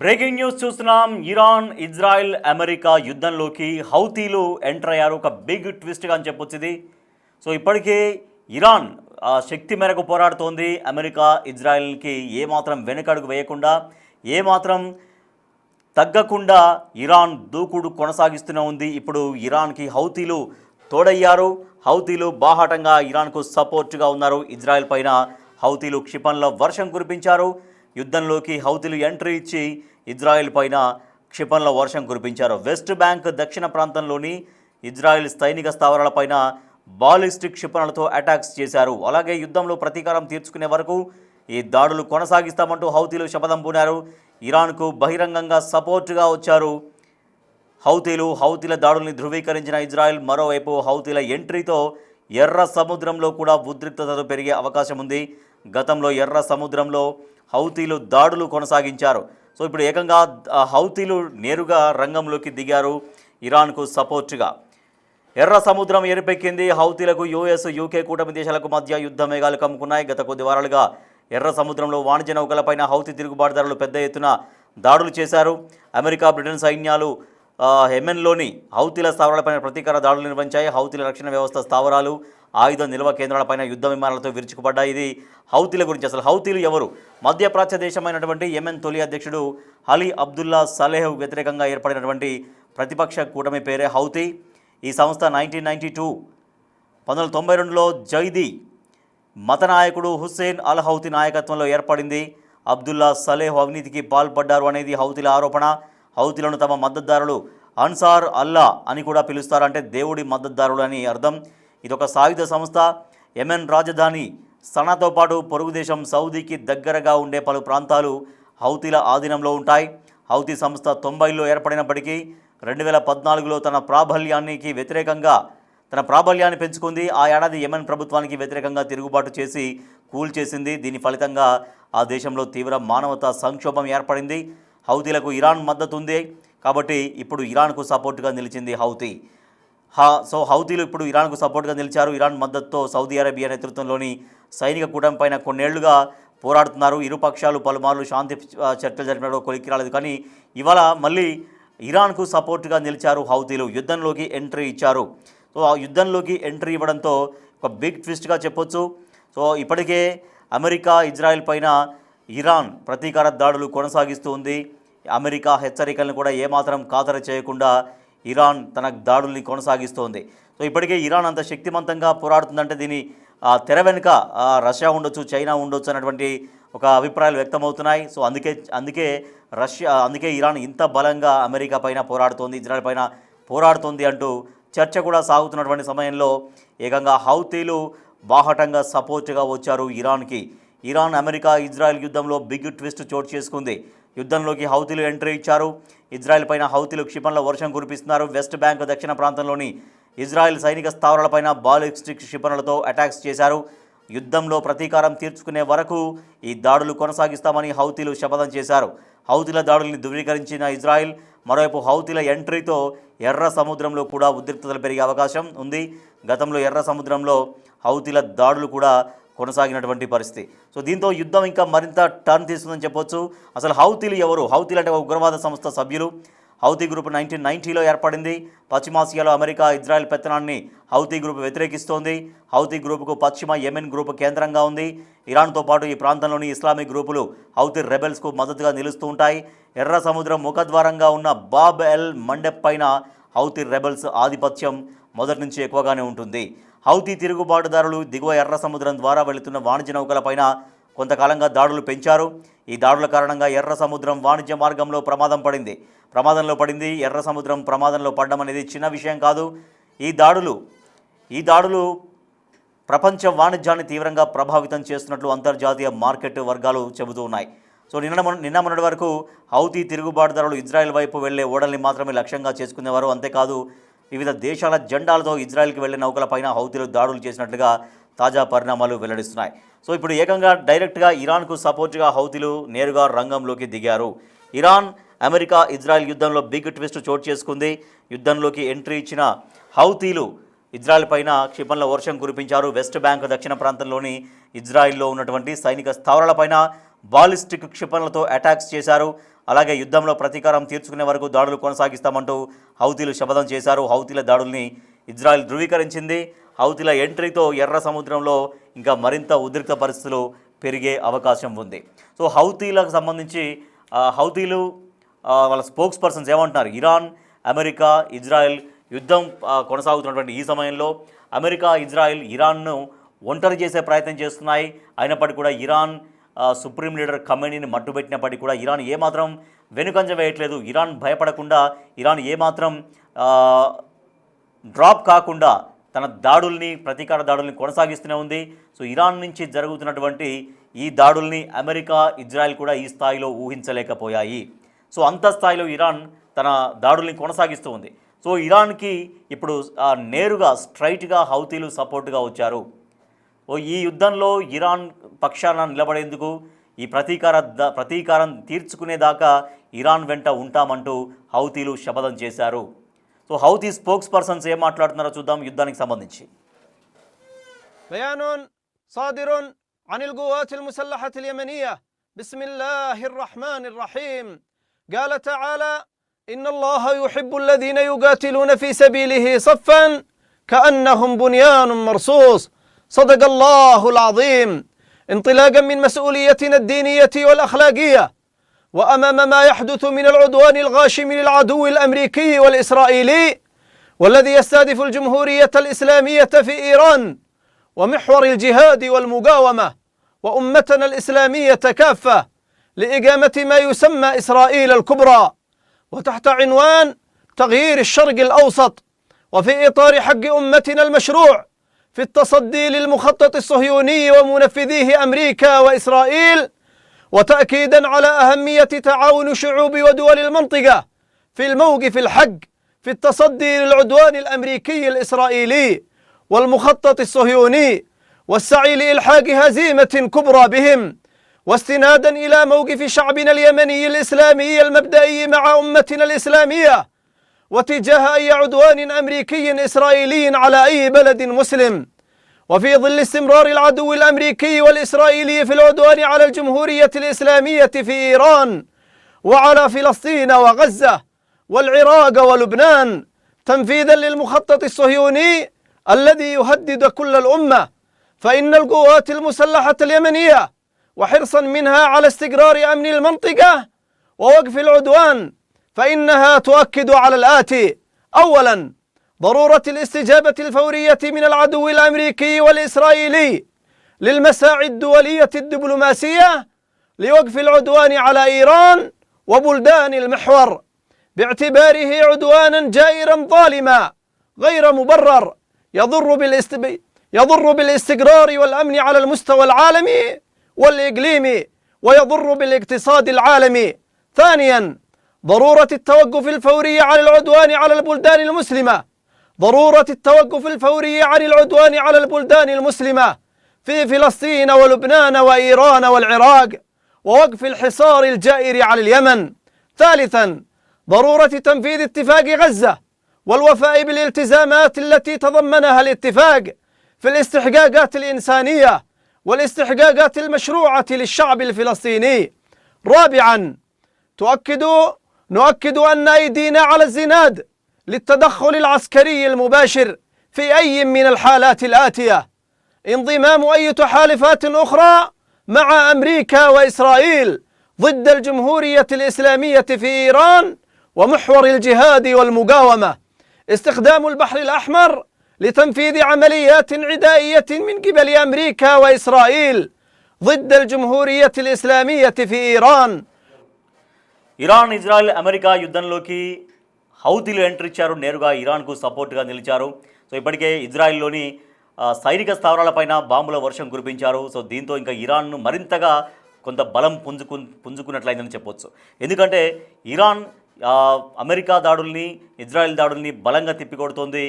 Breaking news చూస్తున్నాం. Iran, Israel, America యుద్ధంలోకి హౌతీలు enter అయ్యారు. ఒక బిగ్ ట్విస్ట్గా అని చెప్పొచ్చు ఇది. సో ఇప్పటికే ఇరాన్ శక్తి మేరకు పోరాడుతోంది. అమెరికా, ఇజ్రాయెల్కి ఏమాత్రం వెనుకడుగు వేయకుండా, ఏమాత్రం తగ్గకుండా ఇరాన్ దూకుడు కొనసాగిస్తూనే ఉంది. ఇప్పుడు ఇరాన్కి హౌతీలు తోడయ్యారు. హౌతీలు బాహాటంగా ఇరాన్కు సపోర్ట్గా ఉన్నారు. ఇజ్రాయెల్ పైన హౌతీలు క్షిపణుల వర్షం కురిపించారు. యుద్ధంలోకి హౌతీలు ఎంట్రీ ఇచ్చి ఇజ్రాయెల్ పైన క్షిపణుల వర్షం కురిపించారు. వెస్ట్ బ్యాంక్ దక్షిణ ప్రాంతంలోని ఇజ్రాయెల్ సైనిక స్థావరాలపైన బాలిస్టిక్ క్షిపణులతో అటాక్స్ చేశారు. అలాగే యుద్ధంలో ప్రతీకారం తీర్చుకునే వరకు ఈ దాడులు కొనసాగిస్తామంటూ హౌతీలు శపథం పూనారు. ఇరాన్కు బహిరంగంగా సపోర్టుగా వచ్చారు హౌతీల దాడుల్ని ధృవీకరించిన ఇజ్రాయెల్ మరోవైపు హౌతీల ఎంట్రీతో ఎర్ర సముద్రంలో కూడా ఉద్రిక్తతలు పెరిగే అవకాశం ఉంది. గతంలో ఎర్ర సముద్రంలో హౌతీలు దాడులు కొనసాగించారు. సో ఇప్పుడు ఏకంగా హౌతీలు నేరుగా రంగంలోకి దిగారు ఇరాన్కు సపోర్టుగా. ఎర్ర సముద్రం ఎరుపెక్కింది. హౌతీలకు యుఎస్, యూకే కూటమి దేశాలకు మధ్య యుద్ధ మేఘాలు కమ్ముకున్నాయి. గత కొద్ది వారాలుగా ఎర్ర సముద్రంలో వాణిజ్య నౌకలపైన హౌతీ తిరుగుబాటుదారులు పెద్ద ఎత్తున దాడులు చేశారు. అమెరికా, బ్రిటన్ సైన్యాలు యెమెన్లోని హౌతీల స్థావరాలపైన ప్రతీకార దాడులు నిర్వహించాయి. హౌతీల రక్షణ వ్యవస్థ స్థావరాలు, ఆయుధ నిల్వ కేంద్రాలపైన యుద్ధ విమానాలతో విరుచుకుపడ్డాయి. ఇది హౌతీల గురించి. అసలు హౌతీలు ఎవరు? మధ్యప్రాచ్య దేశమైనటువంటి యెమెన్ తొలి అధ్యక్షుడు అలీ అబ్దుల్లా సలేహ్ వ్యతిరేకంగా ఏర్పడినటువంటి ప్రతిపక్ష కూటమి పేరే హౌతీ. ఈ సంస్థ 1992లో జైదీ మత నాయకుడు హుస్సేన్ అల్ హౌతీ నాయకత్వంలో ఏర్పడింది. అబ్దుల్లా సలేహ్ అవినీతికి పాల్పడ్డారు అనేది హౌతీల ఆరోపణ. హౌతీలను తమ మద్దతుదారులు అన్సార్ అల్లా అని కూడా పిలుస్తారు. అంటే దేవుడి మద్దతుదారులు అని అర్థం. ఇదొక సాయుధ సంస్థ. యెమెన్ రాజధాని సనాతో పాటు పొరుగు దేశం సౌదీకి దగ్గరగా ఉండే పలు ప్రాంతాలు హౌతీల ఆధీనంలో ఉంటాయి. హౌతీ సంస్థ 90లో ఏర్పడినప్పటికీ 2014లో తన ప్రాబల్యాన్ని పెంచుకుంది. ఆ ఏడాది యెమెన్ ప్రభుత్వానికి వ్యతిరేకంగా తిరుగుబాటు చేసి కూల్చేసింది. దీని ఫలితంగా ఆ దేశంలో తీవ్ర మానవతా సంక్షోభం ఏర్పడింది. హౌతీలకు ఇరాన్ మద్దతు ఉంది కాబట్టి ఇప్పుడు ఇరాన్కు సపోర్టుగా నిలిచింది హౌతీ. సో హౌతీలు ఇప్పుడు ఇరాన్కు సపోర్ట్గా నిలిచారు. ఇరాన్ మద్దతుతో సౌదీ అరేబియా నేతృత్వంలోని సైనిక కూటమి పైన కొన్నేళ్లుగా పోరాడుతున్నారు. ఇరు పక్షాలు పలుమార్లు శాంతి చర్చలు జరిపినప్పుడు కొలిక్కి రాలేదు. కానీ ఇవాళ మళ్ళీ ఇరాన్కు సపోర్టుగా నిలిచారు హౌతీలు. యుద్ధంలోకి ఎంట్రీ ఇచ్చారు. సో ఆ యుద్ధంలోకి ఎంట్రీ ఇవ్వడంతో ఒక బిగ్ ట్విస్ట్గా చెప్పొచ్చు. సో ఇప్పటికే అమెరికా, ఇజ్రాయెల్ పైన ఇరాన్ ప్రతీకార దాడులు కొనసాగిస్తూ ఉంది. అమెరికా హెచ్చరికలను కూడా ఏమాత్రం ఖాతరు చేయకుండా ఇరాన్ తన దాడుల్ని కొనసాగిస్తోంది. సో ఇప్పటికే ఇరాన్ అంత శక్తివంతంగా పోరాడుతుందంటే దీని తెర వెనుక రష్యా ఉండొచ్చు, చైనా ఉండొచ్చు అన్నటువంటి ఒక అభిప్రాయాలు వ్యక్తమవుతున్నాయి. సో అందుకే ఇరాన్ ఇంత బలంగా అమెరికా పైన పోరాడుతోంది, ఇజ్రాయెల్ పైన పోరాడుతోంది అంటూ చర్చ కూడా సాగుతున్నటువంటి సమయంలో ఏకంగా హౌతీలు బాహటంగా సపోర్టుగా వచ్చారు ఇరాన్కి. ఇరాన్, అమెరికా, ఇజ్రాయెల్ యుద్ధంలో బిగ్ ట్విస్ట్ చోటు చేసుకుంది. యుద్ధంలోకి హౌతీలు ఎంట్రీ ఇచ్చారు. ఇజ్రాయెల్ పైన హౌతీలు క్షిపణుల వర్షం కురిపిస్తున్నారు. వెస్ట్ బ్యాంక్ దక్షిణ ప్రాంతంలోని ఇజ్రాయెల్ సైనిక స్థావరాలపైన బాలిస్టిక్ క్షిపణులతో అటాక్స్ చేశారు. యుద్ధంలో ప్రతీకారం తీర్చుకునే వరకు ఈ దాడులు కొనసాగిస్తామని హౌతీలు శపథం చేశారు. హౌతీల దాడుల్ని ధృవీకరించిన ఇజ్రాయెల్ మరోవైపు హౌతీల ఎంట్రీతో ఎర్ర సముద్రంలో కూడా ఉద్రిక్తతలు పెరిగే అవకాశం ఉంది. గతంలో ఎర్ర సముద్రంలో హౌతీల దాడులు కూడా కొనసాగినటువంటి పరిస్థితి. సో దీంతో యుద్ధం ఇంకా మరింత టర్న్ తీసుకుందని చెప్పొచ్చు. అసలు హౌతీలు ఎవరు? హౌతీలు అంటే ఒక ఉగ్రవాద సంస్థ సభ్యులు. హౌతీ గ్రూప్ 1990లో ఏర్పడింది. పశ్చిమాసియాలో అమెరికా, ఇజ్రాయెల్ పెత్తనాన్ని హౌతీ గ్రూప్ వ్యతిరేకిస్తోంది. హౌతీ గ్రూపుకు పశ్చిమ యెమెన్ గ్రూప్ కేంద్రంగా ఉంది. ఇరాన్తో పాటు ఈ ప్రాంతంలోని ఇస్లామిక్ గ్రూపులు హౌతీ రెబెల్స్కు మద్దతుగా నిలుస్తూ ఉంటాయి. ఎర్ర సముద్రం ముఖద్వారంగా ఉన్న బాబ్ ఎల్ మండెబ్ పైన హౌతీ రెబెల్స్ ఆధిపత్యం మొదటి నుంచి ఎక్కువగానే ఉంటుంది. హౌతీ తిరుగుబాటుదారులు దిగువ ఎర్ర సముద్రం ద్వారా వెళుతున్న వాణిజ్య నౌకలపైన కొంతకాలంగా దాడులు పెంచారు. ఈ దాడుల కారణంగా ఎర్ర సముద్రం వాణిజ్య మార్గంలో ప్రమాదంలో పడింది. ఎర్ర సముద్రం ప్రమాదంలో పడడం అనేది చిన్న విషయం కాదు. ఈ దాడులు ప్రపంచ వాణిజ్యాన్ని తీవ్రంగా ప్రభావితం చేస్తున్నట్లు అంతర్జాతీయ మార్కెట్ వర్గాలు చెబుతూ ఉన్నాయి. సో నిన్న మొన్నటి వరకు హౌతీ తిరుగుబాటుదారులు ఇజ్రాయెల్ వైపు వెళ్లే ఓడల్ని మాత్రమే లక్ష్యంగా చేసుకునేవారు. అంతేకాదు వివిధ దేశాల జెండాలతో ఇజ్రాయెల్కి వెళ్లే నౌకలపైన హౌతీలు దాడులు చేసినట్లుగా తాజా పరిణామాలు వెల్లడిస్తున్నాయి. సో ఇప్పుడు ఏకంగా డైరెక్ట్గా ఇరాన్కు సపోర్టుగా హౌతీలు నేరుగా రంగంలోకి దిగారు. ఇరాన్, అమెరికా, ఇజ్రాయెల్ యుద్ధంలో బిగ్ ట్విస్ట్ చోటు చేసుకుంది. యుద్ధంలోకి ఎంట్రీ ఇచ్చిన హౌతీలు ఇజ్రాయెల్ పైన క్షిపణుల వర్షం కురిపించారు. వెస్ట్ బ్యాంక్ దక్షిణ ప్రాంతంలోని ఇజ్రాయెల్లో ఉన్నటువంటి సైనిక స్థావరాలపైన బాలిస్టిక్ క్షిపణులతో అటాక్స్ చేశారు. అలాగే యుద్ధంలో ప్రతీకారం తీర్చుకునే వరకు దాడులు కొనసాగిస్తామంటూ హౌతీలు శపథం చేశారు. హౌతీల దాడుల్ని ఇజ్రాయెల్ ధృవీకరించింది. హౌతీల ఎంట్రీతో ఎర్ర సముద్రంలో ఇంకా మరింత ఉద్రిక్త పరిస్థితులు పెరిగే అవకాశం ఉంది. సో హౌతీలకు సంబంధించి హౌతీలు వాళ్ళ స్పోక్స్ పర్సన్స్ ఏమంటున్నారు, ఇరాన్, అమెరికా, ఇజ్రాయెల్ యుద్ధం కొనసాగుతున్నటువంటి ఈ సమయంలో అమెరికా, ఇజ్రాయెల్ ఇరాన్ను ఒంటరి చేసే ప్రయత్నం చేస్తున్నాయి. అయినప్పటికీ కూడా ఇరాన్ సుప్రీం లీడర్ ఖమేనీని మట్టుబెట్టినప్పటికీ కూడా ఇరాన్ ఏమాత్రం వెనుకంజ వేయట్లేదు. ఇరాన్ భయపడకుండా, ఇరాన్ ఏమాత్రం డ్రాప్ కాకుండా తన దాడుల్ని, ప్రతీకార దాడుల్ని కొనసాగిస్తూనే ఉంది. సో ఇరాన్ నుంచి జరుగుతున్నటువంటి ఈ దాడుల్ని అమెరికా, ఇజ్రాయెల్ కూడా ఈ స్థాయిలో ఊహించలేకపోయాయి. సో అంత స్థాయిలో ఇరాన్ తన దాడుల్ని కొనసాగిస్తూ ఉంది. సో ఇరాన్కి ఇప్పుడు నేరుగా స్ట్రైట్గా హౌతీలు సపోర్టుగా వచ్చారు. ఈ యుద్ధంలో ఇరాన్ పక్షాన నిలబడేందుకు, ఈ ప్రతీకారం తీర్చుకునేదాకా ఇరాన్ వెంట ఉంటామంటూ హౌతీలు శపథం చేశారు. సో హౌతీ స్పోక్స్ పర్సన్స్ ఏం మాట్లాడుతున్నారో చూద్దాం యుద్ధానికి సంబంధించి. బయానున్ సాదిరున్ Anil గువాతిల్ ముసల్లహతుల్ యమనియా బిస్మిల్లాహిర్ రహ్మానిర్ Rahim قال تعالى إن الله يحب الذين يقاتلون في سبيله صفا كأنهم بنيان مرصوص. صدق الله العظيم. انطلاقا من مسؤوليتنا الدينية والأخلاقية وأمام ما يحدث من العدوان الغاشم للعدو الأمريكي والإسرائيلي والذي يستهدف الجمهورية الإسلامية في إيران ومحور الجهاد والمقاومة وأمتنا الإسلامية كافة لإقامة ما يسمى إسرائيل الكبرى، وتحت عنوان تغيير الشرق الأوسط، وفي إطار حق أمتنا المشروع في التصدي للمخطط الصهيوني ومنفذيه أمريكا وإسرائيل، وتأكيدا على أهمية تعاون شعوب ودول المنطقة في الموقف الحق في التصدي للعدوان الأمريكي الإسرائيلي والمخطط الصهيوني والسعي لإلحاق هزيمة كبرى بهم، واستنادا إلى موقف شعبنا اليمني الإسلامي المبدئي مع أمتنا الإسلامية وتجاه أي عدوان أمريكي إسرائيلي على أي بلد مسلم. وفي ظل استمرار العدو الأمريكي والإسرائيلي في العدوان على الجمهورية الإسلامية في إيران وعلى فلسطين وغزة والعراق ولبنان تنفيذا للمخطط الصهيوني الذي يهدد كل الأمة، فإن القوات المسلحة اليمنية وحرصا منها على استقرار أمن المنطقة ووقف العدوان فإنها تؤكد على الآتي: أولا ضرورة الاستجابة الفورية من العدو الأمريكي والإسرائيلي للمساعي الدولية الدبلوماسية لوقف العدوان على إيران وبلدان المحور باعتباره عدوانا جائرا ظالما غير مبرر يضر بالاستقرار والأمن على المستوى العالمي والإقليمي ويضر بالاقتصاد العالمي. ثانيا ضرورة التوقف الفوري عن العدوان على البلدان المسلمة، ضرورة التوقف الفوري عن العدوان على البلدان المسلمة في فلسطين ولبنان وإيران والعراق ووقف الحصار الجائر على اليمن. ثالثا ضرورة تنفيذ اتفاق غزة والوفاء بالالتزامات التي تضمنها الاتفاق في الاستحقاقات الإنسانية والاستحقاقات المشروعة للشعب الفلسطيني. رابعا نؤكد أن أيدينا على الزناد للتدخل العسكري المباشر في أي من الحالات الآتية: انضمام أي تحالفات أخرى مع أمريكا وإسرائيل ضد الجمهورية الإسلامية في إيران ومحور الجهاد والمقاومة، استخدام البحر الأحمر لتنفيذ عمليات عدائية من قبل أمريكا وإسرائيل ضد الجمهورية الإسلامية في إيران. Iran, Israel, America యుద్ధంలోకి హౌతీలు entry ఇచ్చారు. నేరుగా ఇరాన్కు సపోర్ట్గా నిలిచారు. సో ఇప్పటికే ఇజ్రాయెల్లోని సైనిక స్థావరాలపైన బాంబుల వర్షం కురిపించారు. సో దీంతో ఇంకా ఇరాన్ను మరింతగా కొంత బలం పుంజుకున్నట్లయిందని చెప్పొచ్చు. ఎందుకంటే ఇరాన్ అమెరికా దాడుల్ని, ఇజ్రాయెల్ దాడుల్ని బలంగా తిప్పికొడుతోంది.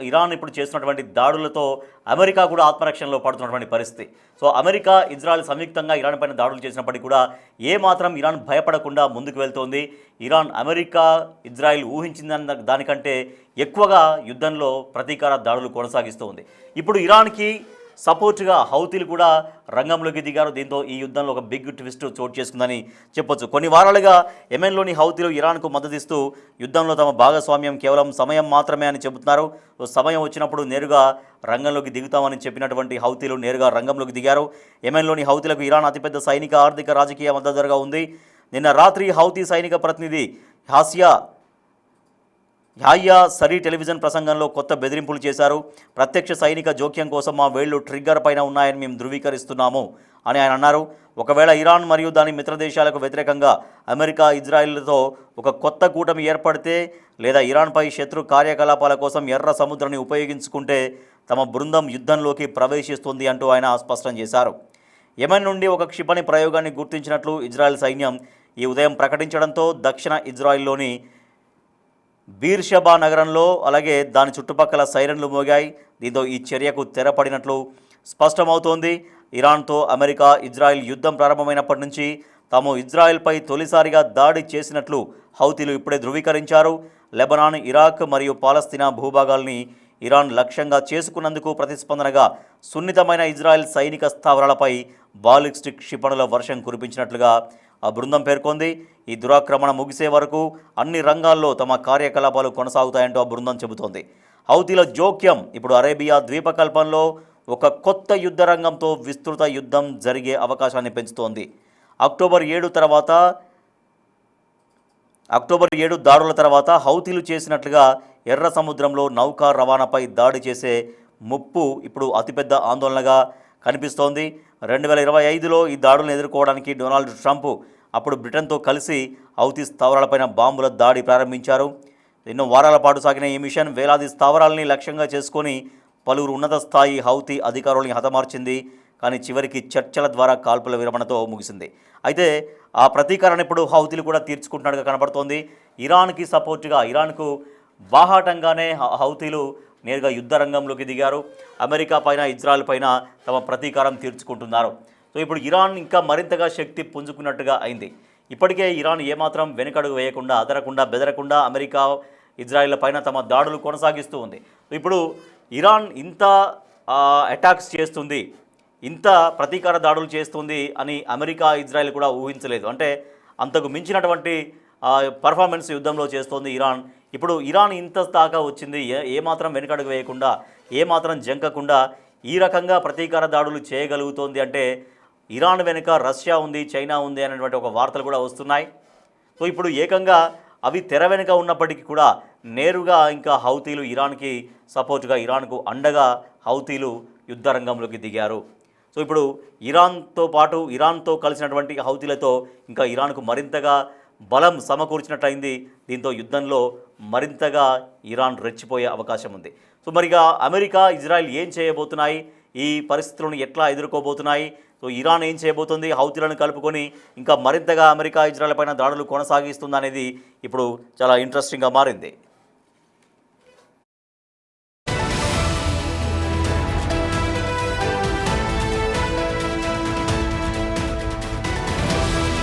ఇరాన్ ఇప్పుడు చేస్తున్నటువంటి దాడులతో అమెరికా కూడా ఆత్మరక్షణలో పడుతున్నటువంటి పరిస్థితి. సో అమెరికా, ఇజ్రాయెల్ సంయుక్తంగా ఇరాన్ పైన దాడులు చేసినప్పటికీ కూడా ఏమాత్రం ఇరాన్ భయపడకుండా ముందుకు వెళ్తోంది. ఇరాన్, అమెరికా, ఇజ్రాయెల్ ఊహించిన దానికంటే ఎక్కువగా యుద్ధంలో ప్రతీకార దాడులు కొనసాగిస్తూ ఉంది. ఇప్పుడు ఇరాన్కి సపోర్ట్గా హౌతీలు కూడా రంగంలోకి దిగారు. దీంతో ఈ యుద్ధంలో ఒక బిగ్ ట్విస్ట్ చోటు చేసుకుందని చెప్పొచ్చు. కొన్ని వారాలుగా యెమెన్లోని హౌతీలు ఇరాన్కు మద్దతిస్తూ యుద్ధంలో తమ భాగస్వామ్యం కేవలం సమయం మాత్రమే అని చెబుతున్నారు. సమయం వచ్చినప్పుడు నేరుగా రంగంలోకి దిగుతామని చెప్పినటువంటి హౌతీలు నేరుగా రంగంలోకి దిగారు. యెమెన్లోని హౌతీలకు ఇరాన్ అతిపెద్ద సైనిక, ఆర్థిక, రాజకీయ మద్దతుగా ఉంది. నిన్న రాత్రి హౌతీ సైనిక ప్రతినిధి యాయ్యా సరీ టెలివిజన్ ప్రసంగంలో కొత్త బెదిరింపులు చేశారు. ప్రత్యక్ష సైనిక జోక్యం కోసం మా వేళ్లు ట్రిగ్గర్ పైన ఉన్నాయని మేము ధృవీకరిస్తున్నాము అని ఆయన అన్నారు. ఒకవేళ ఇరాన్ మరియు దాని మిత్రదేశాలకు వ్యతిరేకంగా అమెరికా, ఇజ్రాయిల్తో ఒక కొత్త కూటమి ఏర్పడితే లేదా ఇరాన్పై శత్రు కార్యకలాపాల కోసం ఎర్ర సముద్రాన్ని ఉపయోగించుకుంటే తమ బృందం యుద్ధంలోకి ప్రవేశిస్తుంది అంటూ ఆయన స్పష్టం చేశారు. యెమెన్ నుండి ఒక క్షిపణి ప్రయోగాన్ని గుర్తించినట్లు ఇజ్రాయెల్ సైన్యం ఈ ఉదయం ప్రకటించడంతో దక్షిణ ఇజ్రాయిల్లోని బీర్షబా నగరంలో అలాగే దాని చుట్టుపక్కల సైరన్లు మోగాయి. దీంతో ఈ చర్యకు తెరపడినట్లు స్పష్టమవుతోంది. ఇరాన్తో అమెరికా, ఇజ్రాయెల్ యుద్ధం ప్రారంభమైనప్పటి నుంచి తాము ఇజ్రాయెల్పై తొలిసారిగా దాడి చేసినట్లు హౌతీలు ఇప్పుడే ధృవీకరించారు. లెబనాన్, ఇరాక్ మరియు పాలస్తీనా భూభాగాల్ని ఇరాన్ లక్ష్యంగా చేసుకున్నందుకు ప్రతిస్పందనగా సున్నితమైన ఇజ్రాయెల్ సైనిక స్థావరాలపై బాలిస్టిక్ క్షిపణుల వర్షం కురిపించినట్లుగా ఆ బృందం పేర్కొంది. ఈ దురాక్రమణ ముగిసే వరకు అన్ని రంగాల్లో తమ కార్యకలాపాలు కొనసాగుతాయంటూ ఆ బృందం చెబుతోంది. హౌతీల జోక్యం ఇప్పుడు అరేబియా ద్వీపకల్పంలో ఒక కొత్త యుద్ధ రంగంతో విస్తృత యుద్ధం జరిగే అవకాశాన్ని పెంచుతోంది. అక్టోబర్ 7 దాడుల తర్వాత హౌతీలు చేసినట్లుగా ఎర్ర సముద్రంలో నౌకా రవాణాపై దాడి చేసే ముప్పు ఇప్పుడు అతిపెద్ద ఆందోళనగా కనిపిస్తోంది. 2025లో ఈ దాడులను ఎదుర్కోవడానికి డొనాల్డ్ ట్రంప్ అప్పుడు బ్రిటన్తో కలిసి హౌతీ స్థావరాలపైన బాంబుల దాడి ప్రారంభించారు. ఎన్నో వారాల పాటు సాగిన ఈ మిషన్ వేలాది స్థావరాలని లక్ష్యంగా చేసుకొని పలువురు ఉన్నత స్థాయి హౌతీ అధికారులని హతమార్చింది. కానీ చివరికి చర్చల ద్వారా కాల్పుల విరమణతో ముగిసింది. అయితే ఆ ప్రతీకారాన్ని ఇప్పుడు హౌతీలు కూడా తీర్చుకుంటున్నట్టుగా కనబడుతోంది. ఇరాన్కి సపోర్టుగా, ఇరాన్కు బాహాటంగానే హౌతీలు నేరుగా యుద్ధ రంగంలోకి దిగారు. అమెరికా పైన, ఇజ్రాయెల్ పైన తమ ప్రతీకారం తీర్చుకుంటున్నారు. సో ఇప్పుడు ఇరాన్ ఇంకా మరింతగా శక్తి పుంజుకున్నట్టుగా అయింది. ఇప్పటికే ఇరాన్ ఏమాత్రం వెనుకడుగు వేయకుండా, అదరకుండా బెదరకుండా అమెరికా, ఇజ్రాయెల్ పైన తమ దాడులు కొనసాగిస్తూ ఉంది. ఇప్పుడు ఇరాన్ ఇంత అటాక్స్ చేస్తుంది, ఇంత ప్రతీకార దాడులు చేస్తుంది అని అమెరికా, ఇజ్రాయెల్ కూడా ఊహించలేదు. అంటే అంతకు మించినటువంటి పర్ఫార్మెన్స్ యుద్ధంలో చేస్తోంది ఇరాన్. ఇప్పుడు ఇరాన్ ఇంత దాకా వచ్చింది, ఏమాత్రం వెనుకడుగు వేయకుండా, ఏమాత్రం జంకకుండా ఈ రకంగా ప్రతీకార దాడులు చేయగలుగుతోంది అంటే ఇరాన్ వెనుక రష్యా ఉంది, చైనా ఉంది అనేటువంటి ఒక వార్తలు కూడా వస్తున్నాయి. సో ఇప్పుడు ఏకంగా అవి తెర వెనుక ఉన్నప్పటికీ కూడా నేరుగా ఇంకా హౌతీలు ఇరాన్కి సపోర్టుగా, ఇరాన్కు అండగా హౌతీలు యుద్ధ రంగంలోకి దిగారు. సో ఇప్పుడు ఇరాన్తో కలిసినటువంటి హౌతీలతో ఇంకా ఇరాన్కు మరింతగా బలం సమకూర్చినట్లయింది. దీంతో యుద్ధంలో మరింతగా ఇరాన్ రెచ్చిపోయే అవకాశం ఉంది. సో మరిగా అమెరికా, ఇజ్రాయెల్ ఏం చేయబోతున్నాయి, ఈ పరిస్థితులను ఎట్లా ఎదుర్కోబోతున్నాయి, సో ఇరాన్ ఏం చేయబోతుంది, హౌతీలను కలుపుకొని ఇంకా మరింతగా అమెరికా, ఇజ్రాయెల్ పైన దాడులు కొనసాగిస్తుందనేది ఇప్పుడు చాలా ఇంట్రెస్టింగ్గా మారింది.